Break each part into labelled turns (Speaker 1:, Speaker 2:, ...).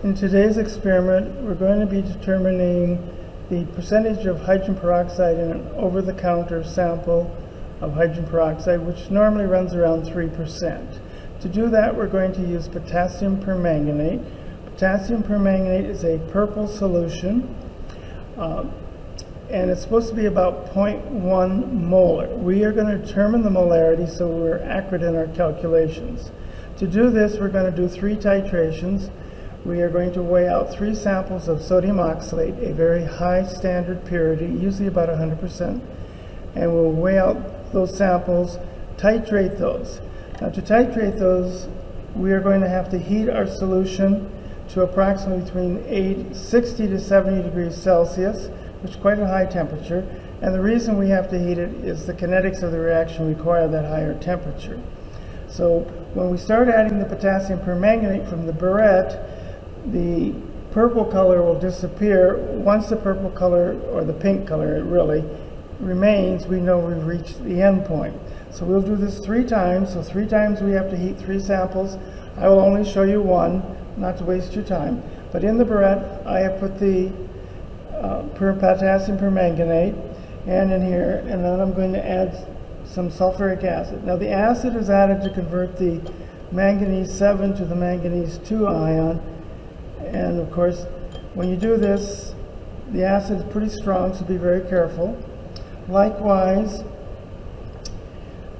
Speaker 1: In today's experiment, we're going to be determining the percentage of hydrogen peroxide in an over-the-counter sample of hydrogen peroxide, which normally runs around 3%. To do that, we're going to use potassium permanganate. Potassium permanganate is a purple solution, and it's supposed to be about 0.1 molar. We are going to determine the molarity so we're accurate in our calculations. To do this, we're going to do 3 titrations. We are going to weigh out 3 samples of sodium oxalate, a very high standard purity, usually about 100%, and we'll weigh out those samples, titrate those. Now, to titrate those, we are going to have to heat our solution to approximately between 60 to 70 degrees Celsius, which is quite a high temperature, and the reason we have to heat it is the kinetics of the reaction require that higher temperature. So when we start adding the potassium permanganate from the burette, the purple color will disappear. Once the purple color, or the pink color really, remains, we know we've reached the end point. So we'll do this 3 times. So 3 times we have to heat 3 samples. I will only show you one, not to waste your time. But in the burette, I have put the potassium permanganate, and in here, and then I'm going to add some sulfuric acid. Now the acid is added to convert the manganese 7 to the manganese 2 ion. And of course, when you do this, the acid is pretty strong, so be very careful. Likewise,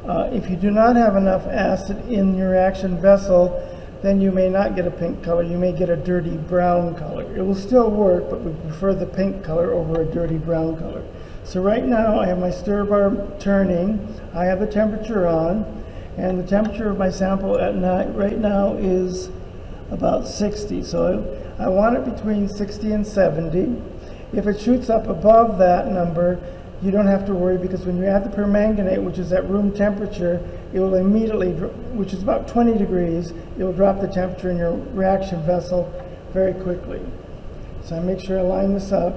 Speaker 1: if you do not have enough acid in your reaction vessel, then you may not get a pink color. You may get a dirty brown color. It will still work, but we prefer the pink color over a dirty brown color. So right now, I have my stir bar turning. I have the temperature on, and the temperature of my sample at night right now is about 60. So I want it between 60 and 70. If it shoots up above that number, you don't have to worry, because when you add the permanganate, which is at room temperature, it will immediately, which is about 20 degrees, it will drop the temperature in your reaction vessel very quickly. So I make sure I line this up.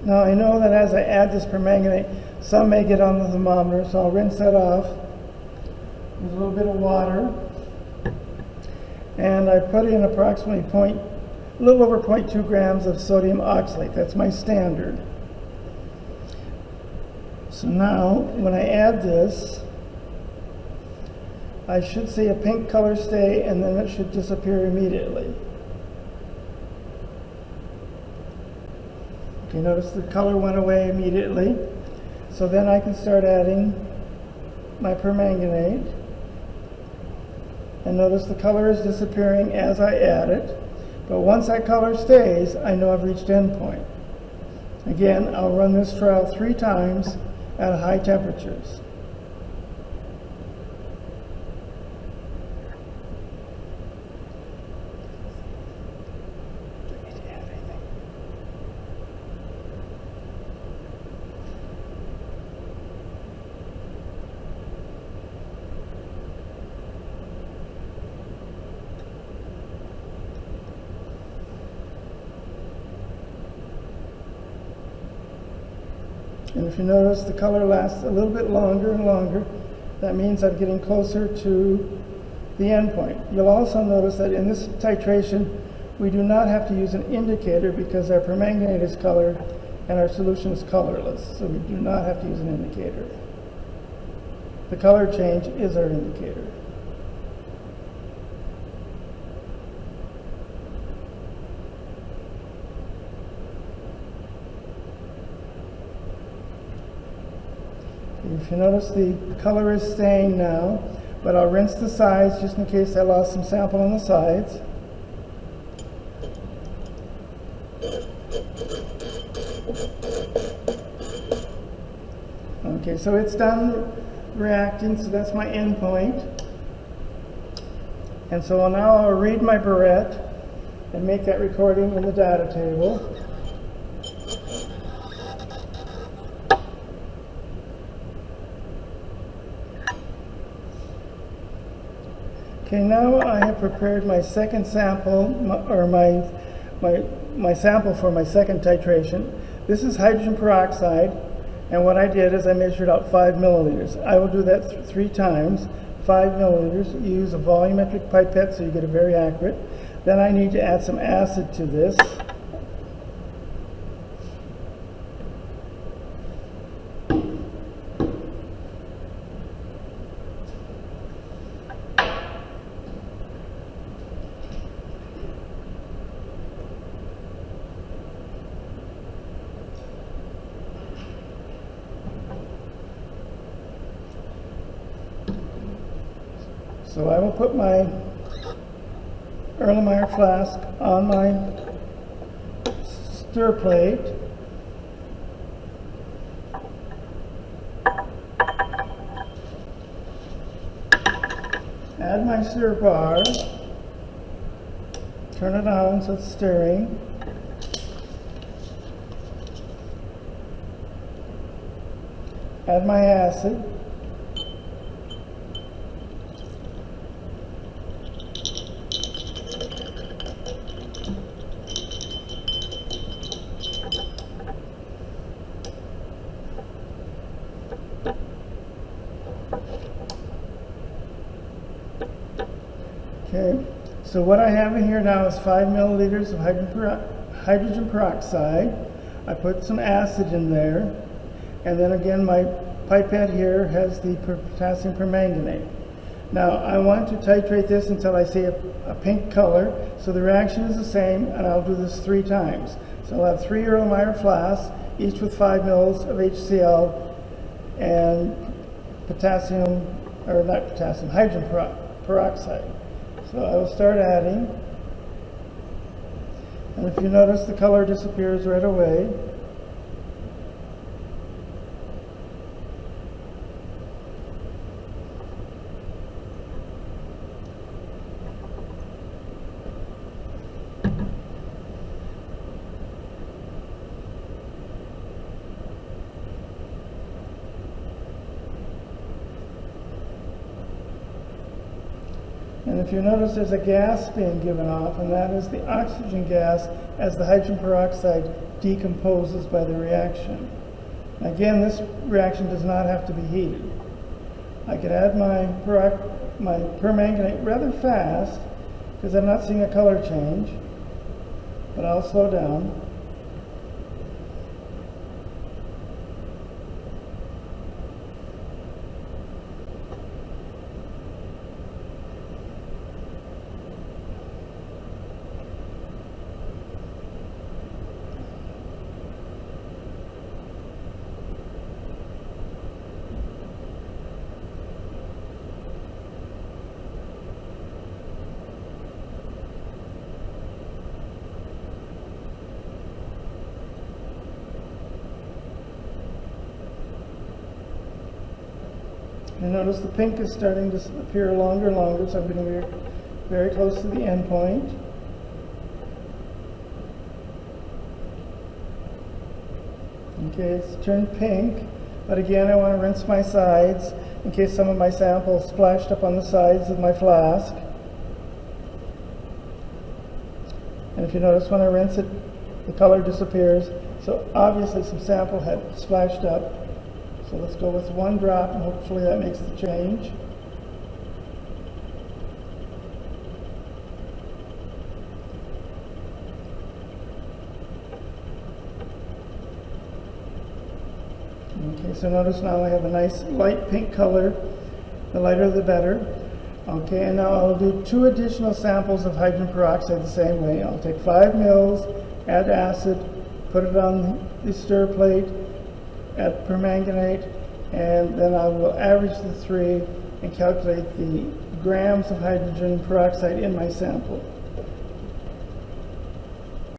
Speaker 1: Now I know that as I add this permanganate, some may get on the thermometer, so I'll rinse that off with a little bit of water. And I put in approximately a little over 0.2 grams of sodium oxalate. That's my standard. So now, when I add this, I should see a pink color stay, and then it should disappear immediately. Okay, notice the color went away immediately. So then I can start adding my permanganate. And notice the color is disappearing as I add it. But once that color stays, I know I've reached endpoint. Again, I'll run this trial 3 times at high temperatures. And if you notice, the color lasts a little bit longer and longer. That means I'm getting closer to the end point. You'll also notice that in this titration, we do not have to use an indicator because our permanganate is colored and our solution is colorless. So we do not have to use an indicator. The color change is our indicator. If you notice, the color is staying now, but I'll rinse the sides just in case I lost some sample on the sides. Okay, so it's done reacting, so that's my end point. And so now I'll read my burette and make that recording in the data table. Okay, now I have prepared my second sample, or my sample for my second titration. This is hydrogen peroxide, And what I did is I measured out 5 milliliters. I will do that 3 times, 5 milliliters. You use a volumetric pipette so you get it very accurate. Then I need to add some acid to this. So I will put my Erlenmeyer flask on my stir plate. Add my stir bar. Turn it on so it's stirring. Add my acid. Okay, so what I have in here now is 5 milliliters of hydrogen peroxide. I put some acid in there, and then again my pipette here has the potassium permanganate. Now I want to titrate this until I see a pink color, so the reaction is the same, and I'll do this 3 times. So I'll have 3 Erlenmeyer flasks, each with 5 mils of HCl and potassium, or not potassium, hydrogen peroxide. So I will start adding, and if you notice the color disappears right away. And if you notice, there's a gas being given off, and that is the oxygen gas as the hydrogen peroxide decomposes by the reaction. Again, this reaction does not have to be heated. I can add my permanganate rather fast because I'm not seeing a color change, but I'll slow down. You notice the pink is starting to appear longer and longer, so I'm getting very, very close to the end point. Okay, it's turned pink, but again I want to rinse my sides in case some of my sample splashed up on the sides of my flask. And if you notice, when I rinse it, the color disappears, so obviously some sample had splashed up. So let's go with 1 drop, and hopefully that makes the change. Okay, so notice now I have a nice light pink color. The lighter the better. Okay, and now I'll do 2 additional samples of hydrogen peroxide the same way. I'll take 5 mils, add acid, put it on the stir plate, add permanganate, and then I will average the 3 and calculate the grams of hydrogen peroxide in my sample.